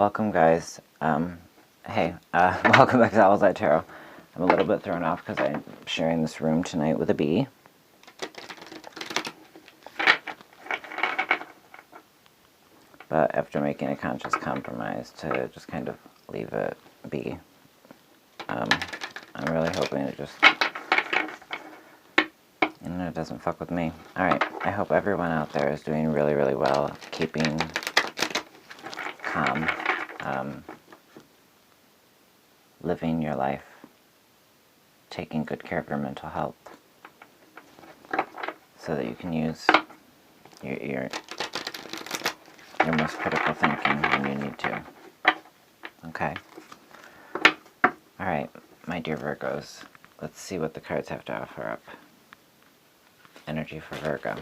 Welcome, guys. Hey, welcome back to Owlets Tarot. I'm a little bit thrown off because I'm sharing this room tonight with a bee. But after making a conscious compromise to just kind of leave it be, I'm really hoping it just, it doesn't fuck with me. Alright, I hope everyone out there is doing really, really well, keeping calm, living your life, taking good care of your mental health, so that you can use your most critical thinking when you need to. Okay? Alright, my dear Virgos, let's see what the cards have to offer up. Energy for Virgo.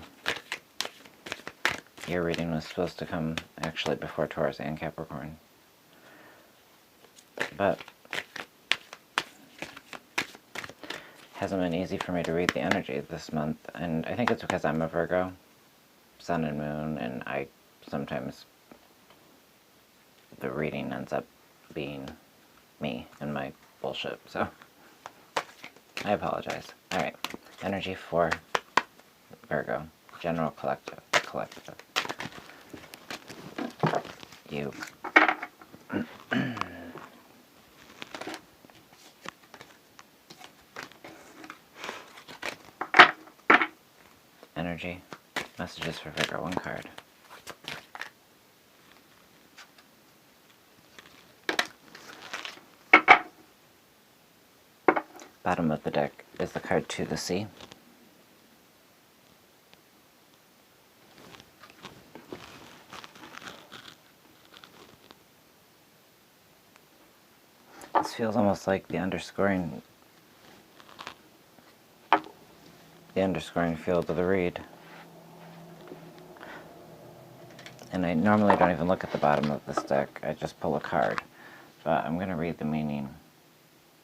Your reading was supposed to come actually before Taurus and Capricorn. But hasn't been easy for me to read the energy this month, and I think it's because I'm a Virgo, Sun and Moon, and sometimes the reading ends up being me and my bullshit, so I apologize. Alright, energy for Virgo, general collective. You. Energy, messages for Virgo, one card. Bottom of the deck is the card To the Sea. This feels almost like the underscoring field of the read. And I normally don't even look at the bottom of this deck, I just pull a card. But I'm going to read the meaning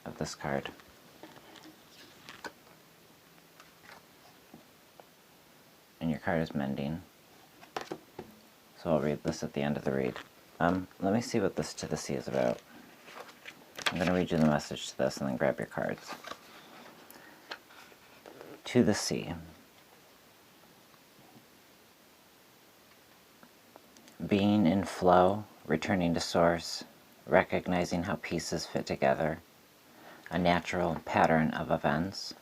of this card. And your card is Mending. So I'll read this at the end of the read. Let me see what this To the Sea is about. I'm going to read you the message to this and then grab your cards. To the Sea. Being in flow, returning to source, recognizing how pieces fit together, a natural pattern of events.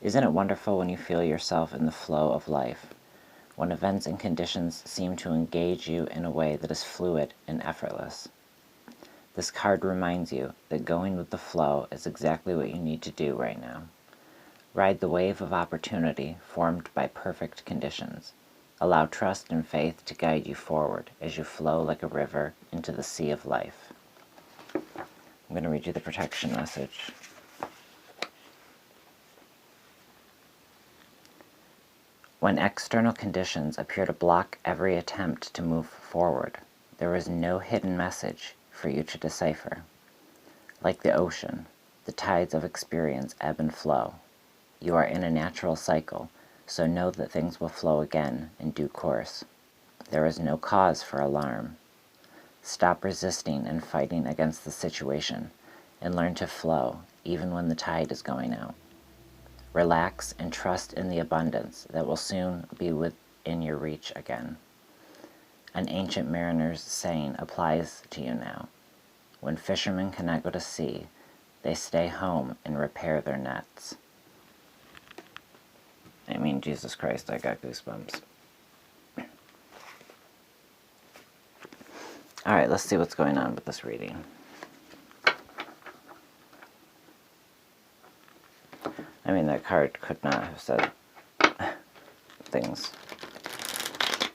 Isn't it wonderful when you feel yourself in the flow of life, when events and conditions seem to engage you in a way that is fluid and effortless? This card reminds you that going with the flow is exactly what you need to do right now. Ride the wave of opportunity formed by perfect conditions. Allow trust and faith to guide you forward as you flow like a river into the sea of life. I'm going to read you the protection message. When external conditions appear to block every attempt to move forward, there is no hidden message for you to decipher. Like the ocean, the tides of experience ebb and flow. You are in a natural cycle, so know that things will flow again in due course. There is no cause for alarm. Stop resisting and fighting against the situation, and learn to flow even when the tide is going out. Relax and trust in the abundance that will soon be within your reach again. An ancient mariner's saying applies to you now. When fishermen cannot go to sea, they stay home and repair their nets. I mean, Jesus Christ, I got goosebumps. Alright, let's see what's going on with this reading. I mean, that card could not have said things.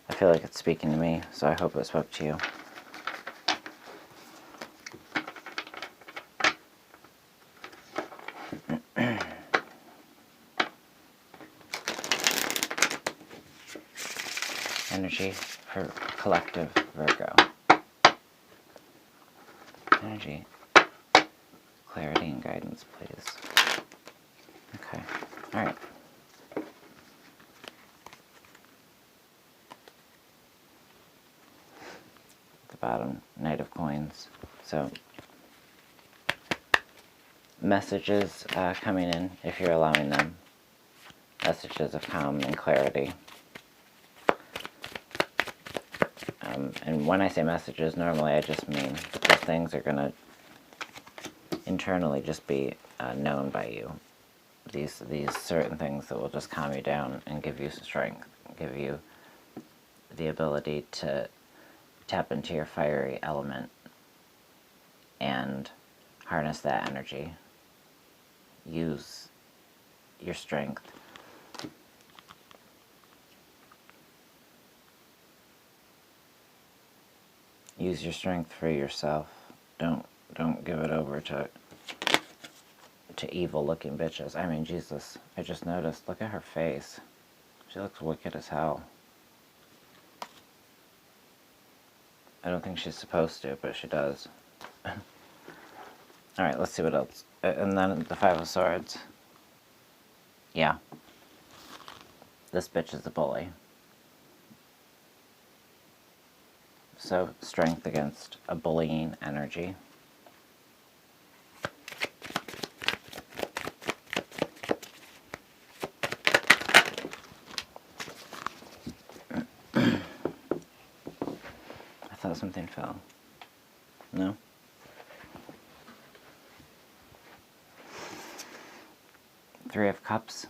I feel like it's speaking to me, so I hope it spoke to you. Energy for collective Virgo. Energy. Clarity and guidance, please. Okay. Alright. bottom, Knight of Coins. So messages coming in, if you're allowing them. Messages of calm and clarity. And when I say messages, normally I just mean that those things are going to internally just be known by you. These certain things that will just calm you down and give you strength, give you the ability to tap into your fiery element and harness that energy. Use your strength. Use your strength for yourself. Don't give it over to evil-looking bitches. I mean, Jesus, I just noticed. Look at her face. She looks wicked as hell. I don't think she's supposed to, but she does. Alright, let's see what else. And then the Five of Swords. Yeah. This bitch is a bully. So, strength against a bullying energy. I thought something fell. No? Three of Cups.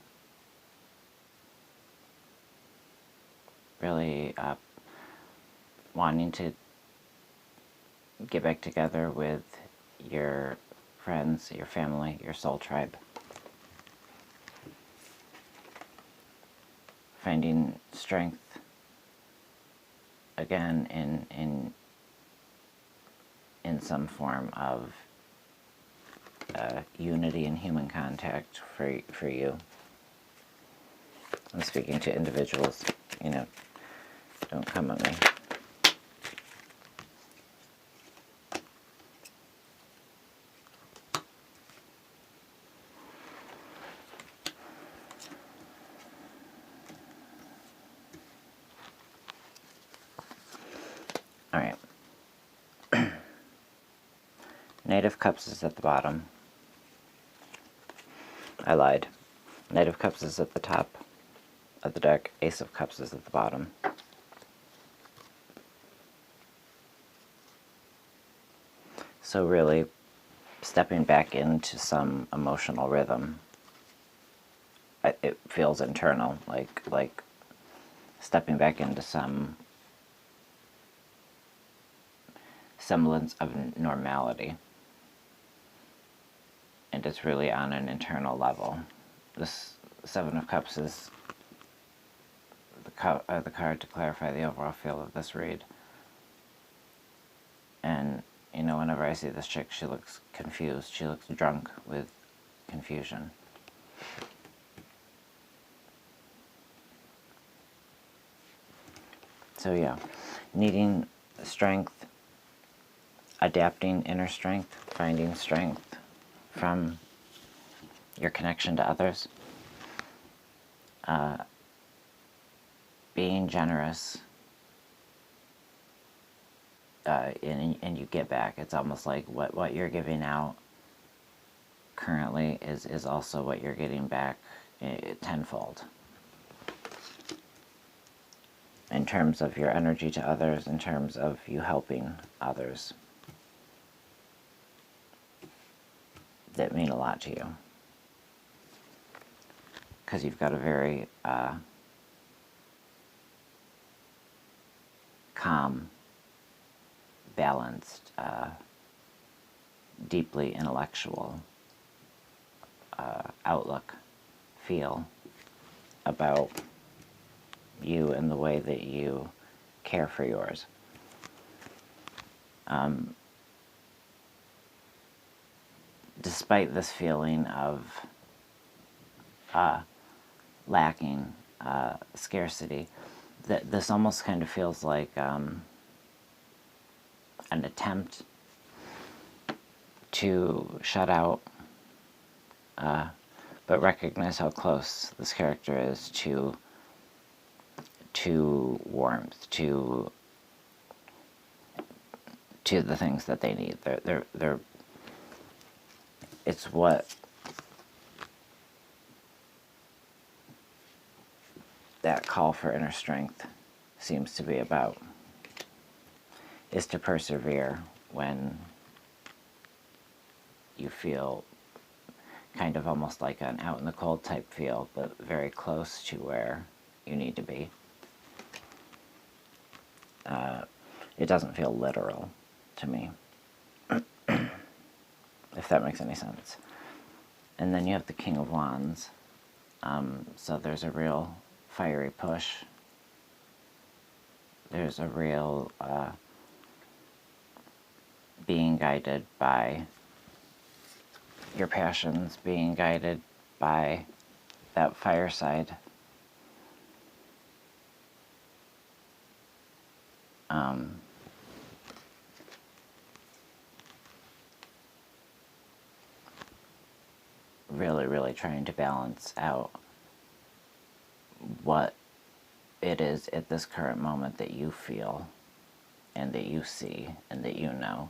Really wanting to get back together with your friends, your family, your soul tribe. Finding strength again in some form of unity and human contact for you. I'm speaking to individuals, you know, don't come at me. Alright. Knight of Cups is at the bottom. I lied. Knight of Cups is at the top of the deck. Ace of Cups is at the bottom. So really, stepping back into some emotional rhythm. It feels internal, like stepping back into some semblance of normality. And it's really on an internal level. This Seven of Cups is the card to clarify the overall feel of this read. And, you know, whenever I see this chick, she looks confused. She looks drunk with confusion. So yeah, needing strength, adapting inner strength, finding strength from your connection to others, being generous, and you get back. It's almost like what you're giving out currently is also what you're getting back tenfold. In terms of your energy to others, in terms of you helping others that mean a lot to you. Because you've got a very calm, balanced, deeply intellectual outlook, feel about you and the way that you care for yours. Despite this feeling of lacking, scarcity, this almost kind of feels like an attempt to shut out, but recognize how close this character is to warmth, to to the things that they need. It's what that call for inner strength seems to be about, is to persevere when you feel kind of almost like an out in the cold type feel, but very close to where you need to be. It doesn't feel literal to me, if that makes any sense. And then you have the King of Wands. So there's a real fiery push. There's a real being guided by your passions, being guided by that fire side. Really, really trying to balance out what it is at this current moment that you feel and that you see and that you know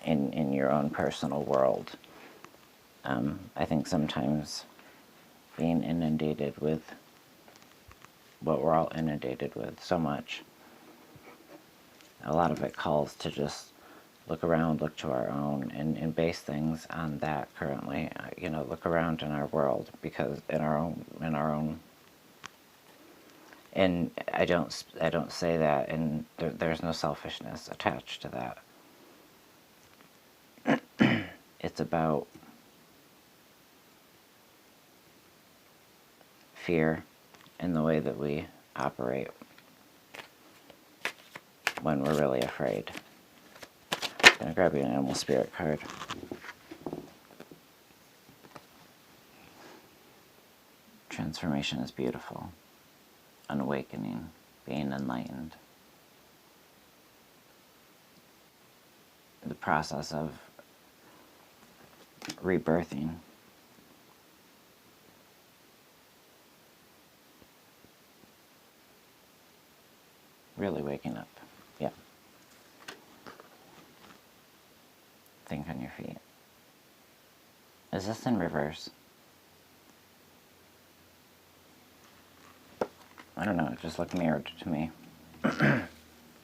in your own personal world. I think sometimes being inundated with what we're all inundated with so much, a lot of it calls to just look around, look to our own, and base things on that currently. Look around in our world, because in our own. And I don't say that, and there's no selfishness attached to that. It's about fear in the way that we operate when we're really afraid. I'm going to grab you an animal spirit card. Transformation is beautiful. An awakening, being enlightened. The process of rebirthing. Really waking up. Yeah. Think on your feet. Is this in reverse? I don't know, it just looked mirrored to me.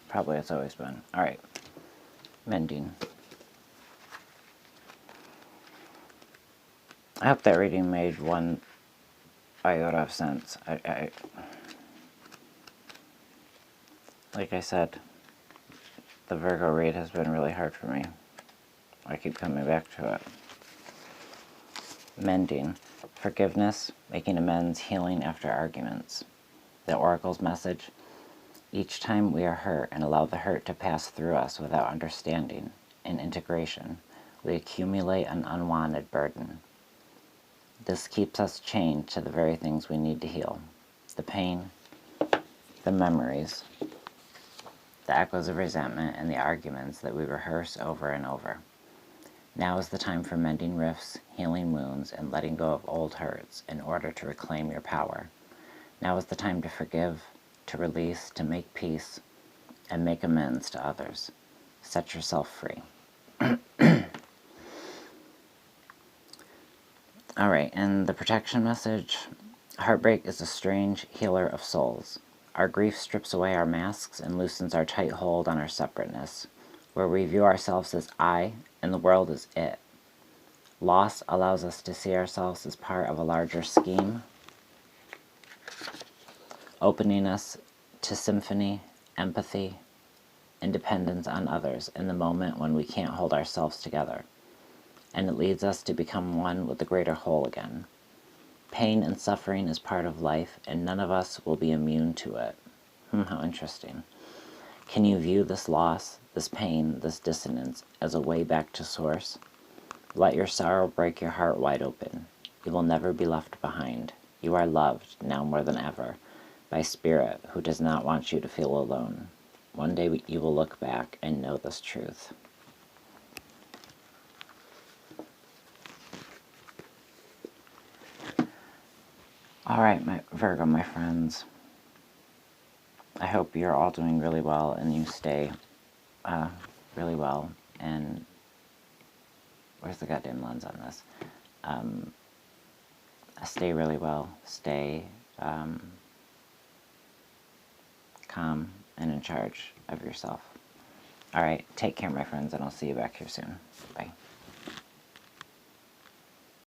Probably it's always been. Alright. Mending. I hope that reading made one iota of sense. Like I said, the Virgo read has been really hard for me. I keep coming back to it. Mending. Forgiveness, making amends, healing after arguments. The Oracle's message: each time we are hurt and allow the hurt to pass through us without understanding and integration, we accumulate an unwanted burden. This keeps us chained to the very things we need to heal. The pain, the memories, the echoes of resentment, and the arguments that we rehearse over and over. Now is the time for mending rifts, healing wounds, and letting go of old hurts in order to reclaim your power. Now is the time to forgive, to release, to make peace, and make amends to others. Set yourself free. Alright, and the protection message: heartbreak is a strange healer of souls. Our grief strips away our masks and loosens our tight hold on our separateness, where we view ourselves as I and the world as it. Loss allows us to see ourselves as part of a larger scheme, opening us to symphony, empathy, and dependence on others in the moment when we can't hold ourselves together. And it leads us to become one with the greater whole again. Pain and suffering is part of life, and none of us will be immune to it. How interesting. Can you view this loss, this pain, this dissonance as a way back to source? Let your sorrow break your heart wide open. You will never be left behind. You are loved, now more than ever, by Spirit, who does not want you to feel alone. One day you will look back and know this truth. Alright, my Virgo, my friends. I hope you're all doing really well and you stay really well, and where's the goddamn lens on this? Stay really well, stay calm and in charge of yourself. Alright, take care, my friends, and I'll see you back here soon. Bye.